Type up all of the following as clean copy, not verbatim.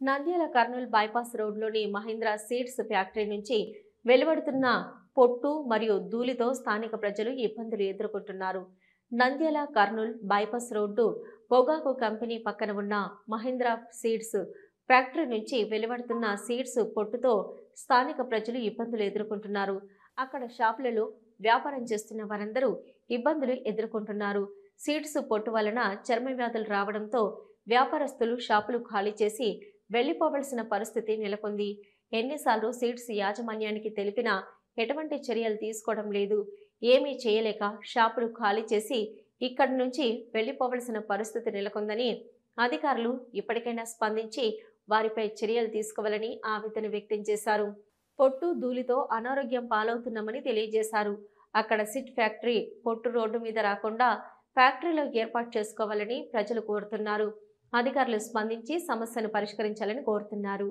Nandyal Kurnool bypass రోడ్లోని Mahindra seeds factory నుంచి వెలువడుతున్న పొట్టు మరియు ధూళితో స్థానిక ప్రజలు ఇబ్బందులు ఎదుర్కొంటున్నారు. నంద్యాల కర్నూలు బైపాస్ రోడ్డు పొగాకు కంపెనీ పక్కన ఉన్న మహీంద్రా సీడ్స్ ఫ్యాక్టరీ నుంచి వెలువడుతున్న సీడ్స్ పొట్టుతో స్థానిక ప్రజలు ఇబ్బందులు ఎదుర్కొంటున్నారు. అక్కడ షాపులలో వ్యాపారం చేస్తున్న వారందరూ ఇబ్బందులు ఎదుర్కొంటున్నారు. సీడ్స్ పొట్టు వలన చర్మ వ్యాధులు రావడంతో వ్యాపారస్తులు షాపులు ఖాళీ చేసి వెళ్లిపోవలసిన పరిస్థితి నెలకొంది. ఎన్నిసార్లు సీడ్స్ యాజమాన్యానికి తెలిపినా ఎటువంటి చర్యలు తీసుకోవడం లేదు. ఏమీ చేయలేక షాపులు ఖాళీ చేసి ఇక్కడి నుంచి వెళ్లిపోవలసిన పరిస్థితి నెలకొందని అధికారులు ఇప్పటికైనా స్పందించి వారిపై చర్యలు తీసుకోవాలని ఆవేదన వ్యక్తం చేశారు. పొట్టు ధూళితో అనారోగ్యం పాలవుతున్నామని తెలియజేశారు. అక్కడ సిట్ ఫ్యాక్టరీ పొట్టు రోడ్డు మీద రాకుండా ఫ్యాక్టరీలో ఏర్పాటు చేసుకోవాలని ప్రజలు కోరుతున్నారు. అధికారులు స్పందించి సమస్యను పరిష్కరించాలని కోరుతున్నారు.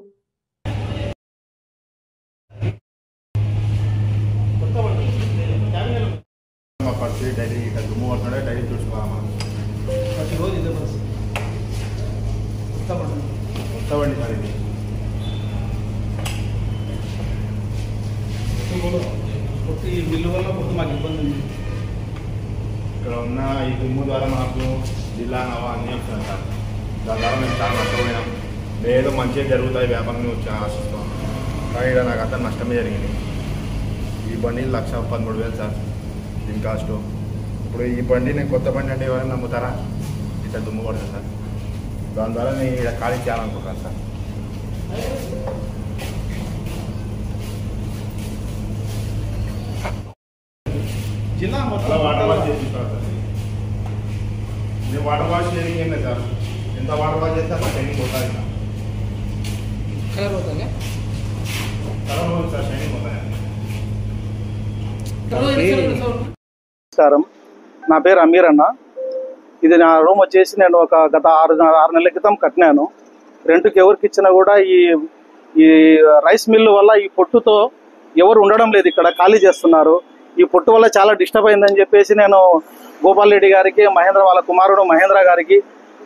ఇక్కడ ఉన్న ఈ దుమ్ము ద్వారా మాకు జిల్లా నవా అన్నీ వస్తున్నాయి సార్. దాని ద్వారా మేము చాలా నష్టపోయినాం. ఏదో మంచిగా జరుగుతాయి వ్యాపారం వచ్చి ఆశిస్తాం. కానీ ఇక్కడ నాకు అంతా నష్టమే జరిగింది. ఈ బండి 1,13,000 సార్ దీని కాస్ట్. ఇప్పుడు ఈ బండి నేను కొత్త బండి అంటే ఎవరైనా నమ్ముతారా? ఇట్లా దుమ్ము పడుతుంది సార్. దాని ద్వారా నేను ఇక్కడ ఖాళీ చేయాలనుకుంటాను సార్. జిల్లా మొత్తం వాటర్ వాష్ చేపిస్తాను సార్. నేను వాటర్ వాష్ చేయడానికి ఏం లేదు సార్. ఎంత వాటర్ వాష్ చేస్తే అక్కడ షైనింగ్ పోతుంది సార్. కలర్ అవుతుంది సార్, షైనింగ్ పోతాయి. నమస్కారం, నా పేరు అమీర్ అన్న. ఇది నా రూమ్ వచ్చేసి నేను గత 6 నెలల క్రితం కట్టినాను. రెంట్కి ఎవరికి ఇచ్చినా కూడా ఈ రైస్ మిల్లు వల్ల ఈ పొట్టుతో ఎవరు ఉండడం లేదు, ఇక్కడ ఖాళీ చేస్తున్నారు. ఈ పొట్టు వల్ల చాలా డిస్టర్బ్ అయిందని చెప్పేసి నేను గోపాల్ రెడ్డి గారికి, మహేంద్ర వాళ్ళ కుమారుడు మహేంద్ర గారికి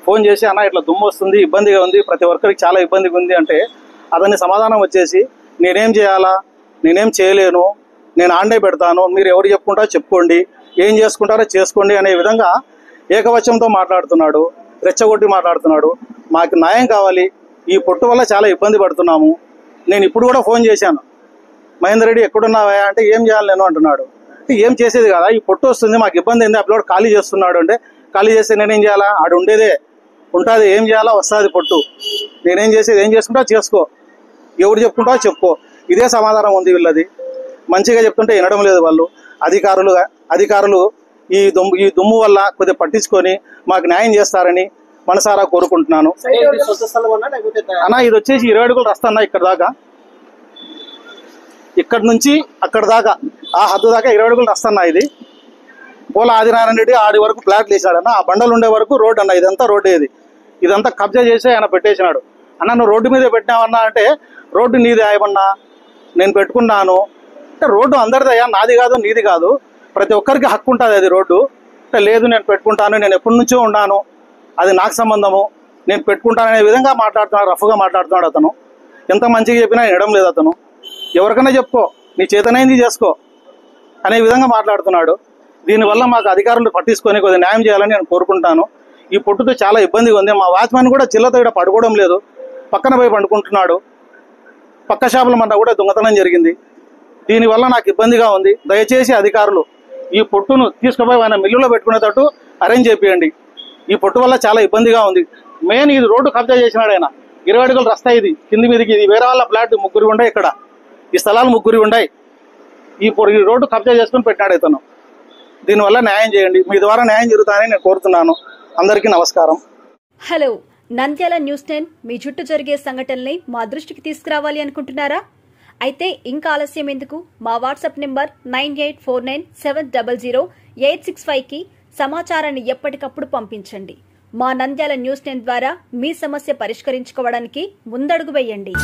ఫోన్ చేసి, అన్న ఇట్లా దుమ్ము వస్తుంది, ఇబ్బందిగా ఉంది, ప్రతి ఒక్కరికి చాలా ఇబ్బందిగా ఉంది అంటే అతని సమాధానం వచ్చేసి, నేనేం చేయాలా, నేనేం చేయలేను, నేను ఆండే పెడతాను, మీరు ఎవరు చెప్పుకుంటారో చెప్పుకోండి, ఏం చేసుకుంటారో చేసుకోండి అనే విధంగా ఏకవచనంతో మాట్లాడుతున్నాడు, రెచ్చగొట్టి మాట్లాడుతున్నాడు. మాకు న్యాయం కావాలి, ఈ పొట్టు వల్ల చాలా ఇబ్బంది పడుతున్నాము. నేను ఇప్పుడు కూడా ఫోన్ చేశాను, మహేందర్ రెడ్డి ఎక్కడున్నావా అంటే ఏం చేయాలి నేను అంటున్నాడు. ఏం చేసేది కదా, ఈ పొట్టు వస్తుంది, మాకు ఇబ్బంది ఏంది, అప్పుడు ఖాళీ చేస్తున్నాడు అంటే, ఖాళీ చేస్తే నేనేం చేయాలా, ఆడు ఉండేదే ఉంటుంది, ఏం చేయాలా వస్తుంది పొట్టు, నేనేం చేసేది, ఏం చేసుకుంటా చేసుకో, ఎవరు చెప్పుకుంటావో చెప్పుకో, ఇదే సమాధానం ఉంది వీళ్ళది. మంచిగా చెప్తుంటే వినడం లేదు వాళ్ళు. అధికారులు ఈ దుమ్ము వల్ల కొద్దిగా పట్టించుకొని మాకు న్యాయం చేస్తారని మనసారా కోరుకుంటున్నాను. అన్న ఇది వచ్చేసి 20 అడుగులు రస్తా అన్న, ఇక్కడ దాకా, ఇక్కడ నుంచి అక్కడ దాకా, ఆ హద్దు దాకా 20 అడుగులు రస్తా అన్న. ఇది పోల ఆదినారాయణ రెడ్డి ఆడి వరకు ఫ్లాట్లు వేసినాడన్న, ఆ బండలు ఉండే వరకు రోడ్డు అన్న, ఇదంతా రోడ్డు. ఇదంతా కబ్జా చేసి ఆయన పెట్టేసినాడు. అన్న నువ్వు రోడ్డు మీద పెట్టినావన్నా అంటే, రోడ్డు నీది ఆయమన్నా, నేను పెట్టుకున్నాను అంటే, రోడ్డు అందరిదయ్యా, నాది కాదు నీది కాదు, ప్రతి ఒక్కరికి హక్కు ఉంటుంది అది రోడ్డు అంటే. లేదు నేను పెట్టుకుంటాను, నేను ఎప్పటి నుంచో ఉన్నాను, అది నాకు సంబంధము, నేను పెట్టుకుంటాను అనే విధంగా మాట్లాడుతున్నాడు, రఫ్గా మాట్లాడుతున్నాడు అతను. ఎంత మంచిగా చెప్పినా వినడం లేదు అతను. ఎవరికైనా చెప్పుకో, నీ చేతనైంది చేసుకో అనే విధంగా మాట్లాడుతున్నాడు. దీనివల్ల మాకు అధికారులు పట్టించుకొని కొద్దిగా న్యాయం చేయాలని నేను కోరుకుంటాను. ఈ పొట్టుతో చాలా ఇబ్బందిగా ఉంది. మా వాచ్మెన్ కూడా చిల్లతో ఇక్కడ పడుకోవడం లేదు, పక్కన పోయి పండుకుంటున్నాడు. పక్క షాపుల మధ్య కూడా దొంగతనం జరిగింది. దీనివల్ల నాకు ఇబ్బందిగా ఉంది. దయచేసి అధికారులు ఈ పొట్టును తీసుకుపోయి ఆయన మిల్లులో పెట్టుకునేటట్టు అరేంజ్ చేయండి. ఈ పొట్టు వల్ల చాలా ఇబ్బందిగా ఉంది. మెయిన్ ఇది రోడ్డు కబ్జా చేసినాడు ఆయన. 20 అడుగులు రస్తా, ఇది కింది మీదకి. ఇది వేరే వాళ్ళ ఫ్లాట్ 3 ఉన్నాయి, ఇక్కడ ఈ స్థలాలు 3 ఉన్నాయి. ఈ రోడ్డు కబ్జా చేసుకుని పెట్టినాడు ఇతను. దీనివల్ల న్యాయం చేయండి, మీ ద్వారా న్యాయం జరుగుతాయని నేను కోరుతున్నాను. అందరికీ నమస్కారం. హలో, నంద్యాల న్యూస్ 10 మీ చుట్టూ జరిగే సంఘటనల్ని మా దృష్టికి తీసుకురావాలి అనుకుంటున్నారా? అయితే ఇంకా ఆలస్యం ఎందుకు? మా వాట్సాప్ నెంబర్ 9849700865కి సమాచారాన్ని ఎప్పటికప్పుడు పంపించండి. మా నంద్యాల న్యూస్ 10 ద్వారా మీ సమస్య పరిష్కరించుకోవడానికి ముందడుగు వేయండి.